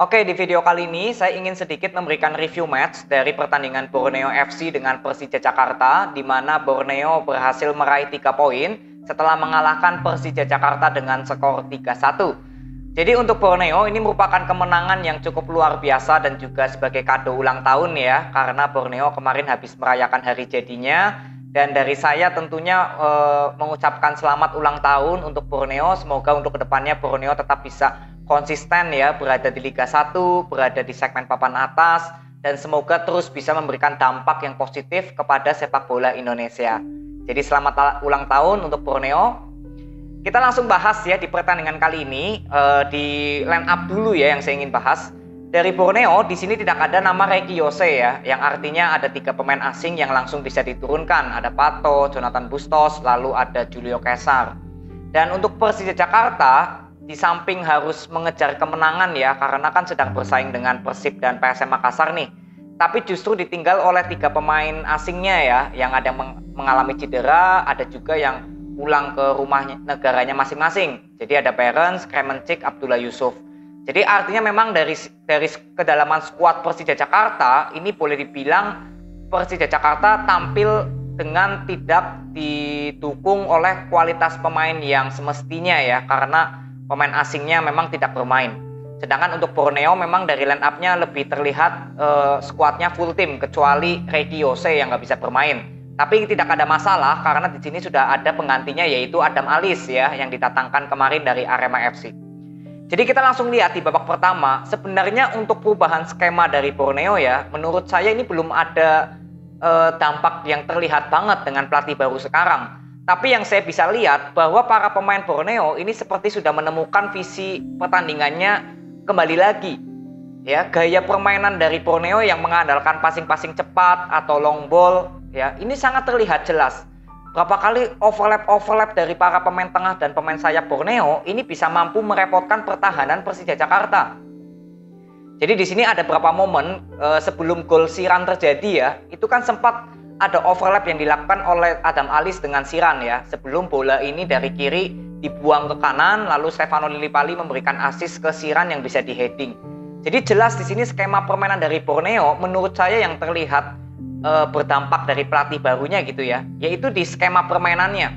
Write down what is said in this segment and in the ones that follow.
Oke, di video kali ini saya ingin sedikit memberikan review match dari pertandingan Borneo FC dengan Persija Jakarta, di mana Borneo berhasil meraih 3 poin setelah mengalahkan Persija Jakarta dengan skor 3-1. Jadi untuk Borneo ini merupakan kemenangan yang cukup luar biasa dan juga sebagai kado ulang tahun ya, karena Borneo kemarin habis merayakan hari jadinya. Dan dari saya tentunya mengucapkan selamat ulang tahun untuk Borneo. Semoga untuk kedepannya Borneo tetap bisa konsisten ya, berada di Liga 1, berada di segmen papan atas, dan semoga terus bisa memberikan dampak yang positif kepada sepak bola Indonesia. Jadi selamat ulang tahun untuk Borneo. Kita langsung bahas ya di pertandingan kali ini, di line up dulu ya yang saya ingin bahas. Dari Borneo di sini tidak ada nama Reky Jose ya, yang artinya ada 3 pemain asing yang langsung bisa diturunkan. Ada Pato, Jonathan Bustos, lalu ada Julio Cesar. Dan untuk Persija Jakarta, di samping harus mengejar kemenangan ya, karena kan sedang bersaing dengan Persib dan PSM Makassar nih. Tapi justru ditinggal oleh 3 pemain asingnya ya, yang ada mengalami cedera, ada juga yang pulang ke rumah negaranya masing-masing. Jadi ada Perens, Kremencik, Abdullah Yusuf. Jadi artinya memang dari kedalaman skuad Persija Jakarta ini boleh dibilang Persija Jakarta tampil dengan tidak didukung oleh kualitas pemain yang semestinya ya, karena pemain asingnya memang tidak bermain. Sedangkan untuk Borneo memang dari line up-nya lebih terlihat skuadnya full tim kecuali Reky Jose yang nggak bisa bermain. Tapi tidak ada masalah karena di sini sudah ada penggantinya yaitu Adam Alis ya, yang didatangkan kemarin dari Arema FC. Jadi kita langsung lihat di babak pertama, sebenarnya untuk perubahan skema dari Borneo ya, menurut saya ini belum ada dampak yang terlihat banget dengan pelatih baru sekarang. Tapi yang saya bisa lihat bahwa para pemain Borneo ini seperti sudah menemukan visi pertandingannya kembali lagi. Ya, gaya permainan dari Borneo yang mengandalkan passing-passing cepat atau long ball ya, ini sangat terlihat jelas. Berapa kali overlap dari para pemain tengah dan pemain sayap Borneo ini bisa mampu merepotkan pertahanan Persija Jakarta. Jadi di sini ada beberapa momen sebelum gol Siran terjadi ya, itu kan sempat ada overlap yang dilakukan oleh Adam Alis dengan Siran ya, sebelum bola ini dari kiri dibuang ke kanan, lalu Stefano Lillipali memberikan assist ke Siran yang bisa di-heading. Jadi jelas di sini skema permainan dari Borneo menurut saya yang terlihat berdampak dari pelatih barunya gitu ya, yaitu di skema permainannya.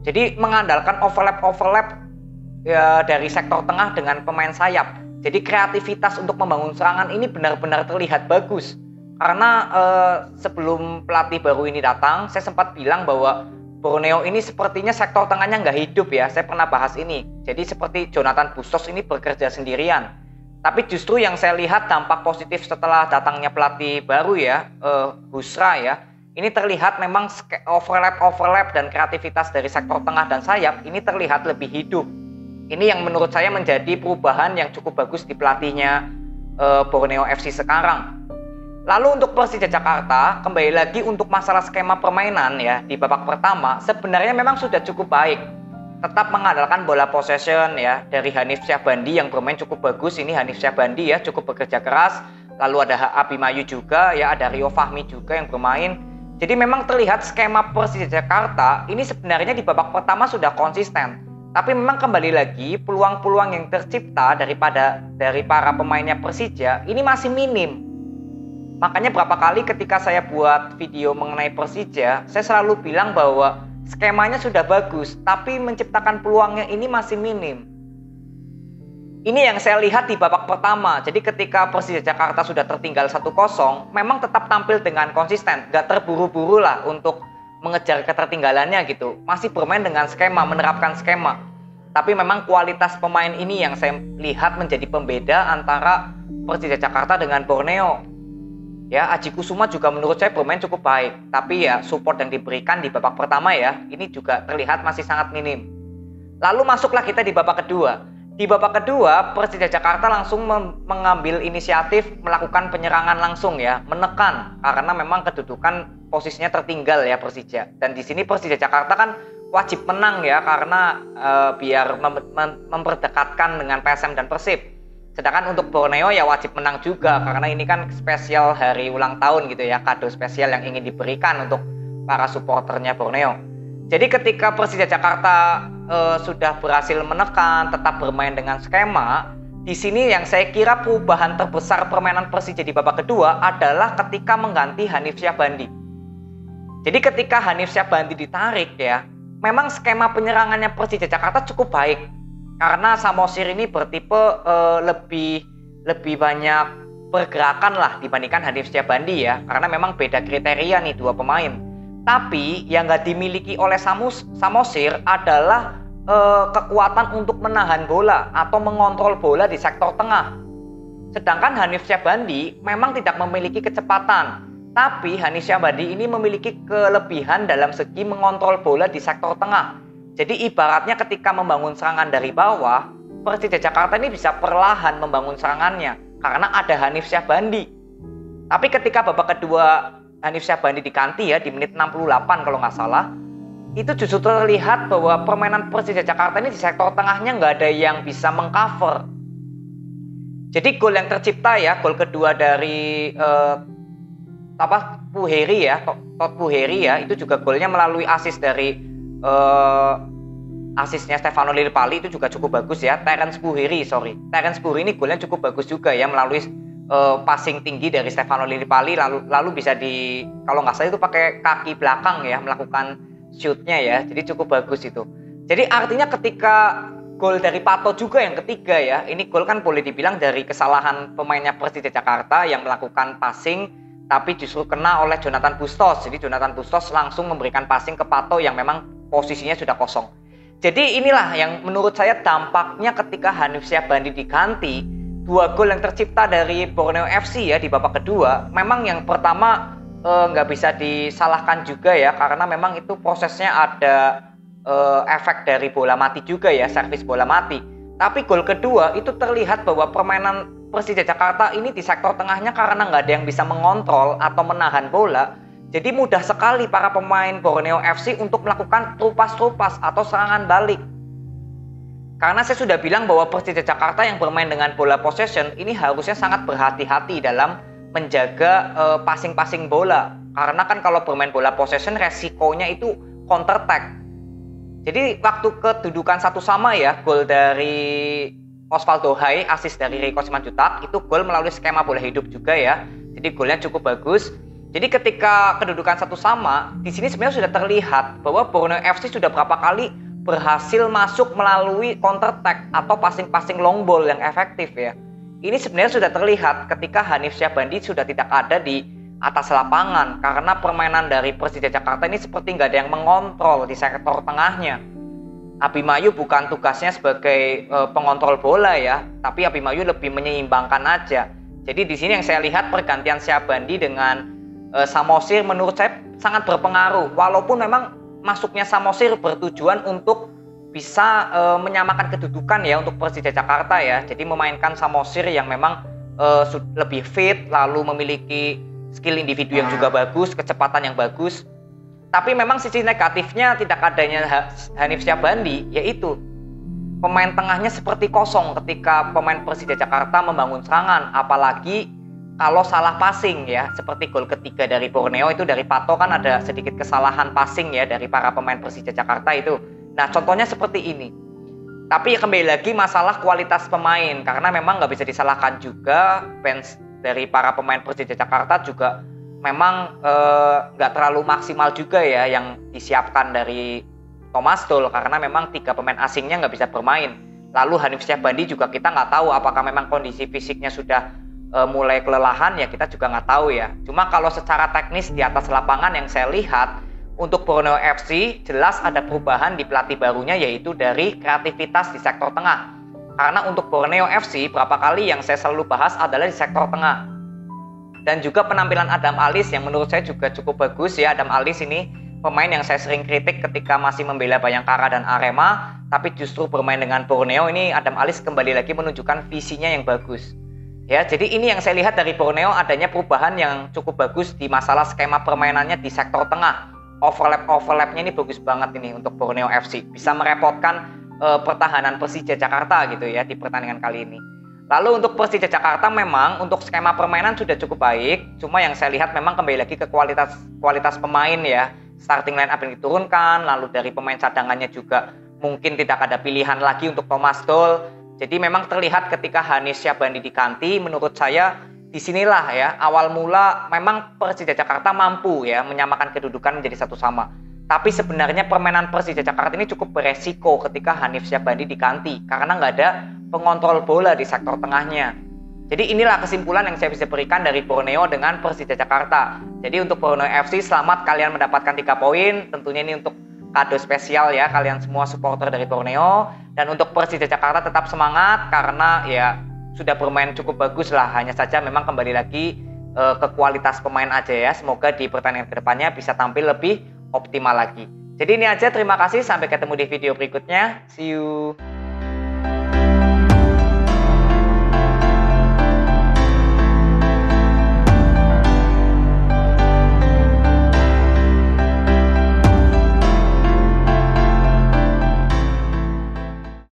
Jadi mengandalkan overlap ya, dari sektor tengah dengan pemain sayap. Jadi kreativitas untuk membangun serangan ini benar-benar terlihat bagus. Karena sebelum pelatih baru ini datang, saya sempat bilang bahwa Borneo ini sepertinya sektor tengahnya nggak hidup ya. Saya pernah bahas ini. Jadi seperti Jonathan Bustos ini bekerja sendirian. Tapi justru yang saya lihat dampak positif setelah datangnya pelatih baru ya, Busra ya, ini terlihat memang overlap dan kreativitas dari sektor tengah dan sayap ini terlihat lebih hidup. Ini yang menurut saya menjadi perubahan yang cukup bagus di pelatihnya Borneo FC sekarang. Lalu untuk Persija Jakarta, kembali lagi untuk masalah skema permainan ya, di babak pertama sebenarnya memang sudah cukup baik. Tetap mengandalkan bola possession ya dari Hanif Syahbandi yang bermain cukup bagus. Ini Hanif Syahbandi ya, cukup bekerja keras. Lalu ada Abimayu juga ya, ada Rio Fahmi juga yang bermain. Jadi memang terlihat skema Persija Jakarta ini sebenarnya di babak pertama sudah konsisten. Tapi memang kembali lagi peluang-peluang yang tercipta dari para pemainnya Persija ini masih minim. Makanya berapa kali ketika saya buat video mengenai Persija, saya selalu bilang bahwa skemanya sudah bagus, tapi menciptakan peluangnya ini masih minim. Ini yang saya lihat di babak pertama. Jadi ketika Persija Jakarta sudah tertinggal 1-0, memang tetap tampil dengan konsisten. Gak terburu-buru lah untuk mengejar ketertinggalannya gitu. Masih bermain dengan skema, menerapkan skema. Tapi memang kualitas pemain ini yang saya lihat menjadi pembeda antara Persija Jakarta dengan Borneo. Ya, Aji Kusuma juga menurut saya bermain cukup baik. Tapi ya support yang diberikan di babak pertama ya, ini juga terlihat masih sangat minim. Lalu masuklah kita di babak kedua. Di babak kedua, Persija Jakarta langsung mengambil inisiatif melakukan penyerangan langsung ya, menekan. Karena memang kedudukan posisinya tertinggal ya Persija. Dan di sini Persija Jakarta kan wajib menang ya, karena biar memperdekatkan dengan PSM dan Persib. Sedangkan untuk Borneo ya wajib menang juga karena ini kan spesial hari ulang tahun gitu ya, kado spesial yang ingin diberikan untuk para supporternya Borneo. Jadi ketika Persija Jakarta sudah berhasil menekan, tetap bermain dengan skema, Di sini yang saya kira perubahan terbesar permainan Persija di babak kedua adalah ketika mengganti Hanif Syahbandi. Jadi ketika Hanif Syahbandi ditarik ya, memang skema penyerangannya Persija Jakarta cukup baik. Karena Samosir ini bertipe lebih banyak pergerakan lah dibandingkan Hanif Syahbandi ya. Karena memang beda kriteria nih dua pemain. Tapi yang nggak dimiliki oleh Samosir adalah kekuatan untuk menahan bola atau mengontrol bola di sektor tengah. Sedangkan Hanif Syahbandi memang tidak memiliki kecepatan, tapi Hanif Syahbandi ini memiliki kelebihan dalam segi mengontrol bola di sektor tengah. Jadi ibaratnya ketika membangun serangan dari bawah, Persija Jakarta ini bisa perlahan membangun serangannya karena ada Hanif Syahbandi. Tapi ketika babak kedua Hanif Syahbandi diganti ya di menit 68 kalau nggak salah, itu justru terlihat bahwa permainan Persija Jakarta ini di sektor tengahnya nggak ada yang bisa mengcover. Jadi gol yang tercipta ya, gol kedua dari Puheri ya, Todd Puheri ya, itu juga golnya melalui assist dari asisnya Stefano Lillipali, itu juga cukup bagus ya. Terence Puheri ini golnya cukup bagus juga ya, melalui passing tinggi dari Stefano Lillipali, lalu bisa kalau nggak salah itu pakai kaki belakang ya melakukan shootnya ya, jadi cukup bagus itu. Jadi artinya ketika gol dari Pato juga yang ketiga ya, ini gol kan boleh dibilang dari kesalahan pemainnya Persija Jakarta yang melakukan passing, tapi justru kena oleh Jonathan Bustos. Jadi Jonathan Bustos langsung memberikan passing ke Pato yang memang posisinya sudah kosong. Jadi inilah yang menurut saya dampaknya ketika Hanif Syahbandi diganti, dua gol yang tercipta dari Borneo FC ya di babak kedua, memang yang pertama nggak bisa disalahkan juga ya, karena memang itu prosesnya ada efek dari bola mati juga ya, servis bola mati. Tapi gol kedua itu terlihat bahwa permainan Persija Jakarta ini di sektor tengahnya karena nggak ada yang bisa mengontrol atau menahan bola, jadi mudah sekali para pemain Borneo FC untuk melakukan trupas atau serangan balik. Karena saya sudah bilang bahwa Persija Jakarta yang bermain dengan bola possession ini harusnya sangat berhati-hati dalam menjaga passing bola. Karena kan kalau bermain bola possession resikonya itu counter attack. Jadi waktu kedudukan 1-1 ya, gol dari Osvaldo Hai, assist dari Rico Simanjuntak, itu gol melalui skema bola hidup juga ya. Jadi golnya cukup bagus. Jadi ketika kedudukan 1-1, di sini sebenarnya sudah terlihat bahwa Borneo FC sudah berapa kali berhasil masuk melalui counter attack atau passing long ball yang efektif ya. Ini sebenarnya sudah terlihat ketika Hanif Syahbandi sudah tidak ada di atas lapangan, karena permainan dari Persija Jakarta ini seperti nggak ada yang mengontrol di sektor tengahnya. Abimanyu bukan tugasnya sebagai pengontrol bola ya, tapi Abimanyu lebih menyeimbangkan aja. Jadi di sini yang saya lihat pergantian Syahbandi dengan Samosir menurut saya sangat berpengaruh, walaupun memang masuknya Samosir bertujuan untuk bisa menyamakan kedudukan ya untuk Persija Jakarta ya. Jadi memainkan Samosir yang memang lebih fit, lalu memiliki skill individu yang juga bagus, kecepatan yang bagus. Tapi memang sisi negatifnya tidak adanya Hanif Syahbandi, yaitu pemain tengahnya seperti kosong ketika pemain Persija Jakarta membangun serangan, apalagi kalau salah passing ya, seperti gol ketiga dari Borneo itu dari Pato kan ada sedikit kesalahan passing ya dari para pemain Persija Jakarta itu. Nah contohnya seperti ini. Tapi kembali lagi masalah kualitas pemain, karena memang nggak bisa disalahkan juga bench dari para pemain Persija Jakarta juga memang nggak terlalu maksimal juga ya yang disiapkan dari Thomas Doll, karena memang 3 pemain asingnya nggak bisa bermain. Lalu Hanif Syahbandi juga kita nggak tahu apakah memang kondisi fisiknya sudah mulai kelelahan ya, kita juga nggak tahu ya. Cuma kalau secara teknis di atas lapangan yang saya lihat untuk Borneo FC jelas ada perubahan di pelatih barunya, yaitu dari kreativitas di sektor tengah. Karena untuk Borneo FC berapa kali yang saya selalu bahas adalah di sektor tengah. Dan juga penampilan Adam Alis yang menurut saya juga cukup bagus ya. Adam Alis ini pemain yang saya sering kritik ketika masih membela Bayangkara dan Arema, tapi justru bermain dengan Borneo ini Adam Alis kembali lagi menunjukkan visinya yang bagus. Ya, jadi ini yang saya lihat dari Borneo, adanya perubahan yang cukup bagus di masalah skema permainannya di sektor tengah. Overlapnya ini bagus banget ini untuk Borneo FC. Bisa merepotkan pertahanan Persija Jakarta gitu ya di pertandingan kali ini. Lalu untuk Persija Jakarta memang untuk skema permainan sudah cukup baik. Cuma yang saya lihat memang kembali lagi ke kualitas pemain ya. Starting line up yang diturunkan, lalu dari pemain cadangannya juga mungkin tidak ada pilihan lagi untuk Thomas Doll. Jadi memang terlihat ketika Hanif Syahbandi diganti, menurut saya disinilah ya awal mula memang Persija Jakarta mampu ya menyamakan kedudukan menjadi satu sama. Tapi sebenarnya permainan Persija Jakarta ini cukup beresiko ketika Hanif Syahbandi diganti karena nggak ada pengontrol bola di sektor tengahnya. Jadi inilah kesimpulan yang saya bisa berikan dari Borneo dengan Persija Jakarta. Jadi untuk Borneo FC selamat kalian mendapatkan 3 poin. Tentunya ini untuk kado spesial ya kalian semua supporter dari Borneo. Dan untuk Persija Jakarta tetap semangat karena ya sudah bermain cukup bagus lah. Hanya saja memang kembali lagi ke kualitas pemain aja ya. Semoga di pertandingan kedepannya bisa tampil lebih optimal lagi. Jadi ini aja, terima kasih, sampai ketemu di video berikutnya. See you.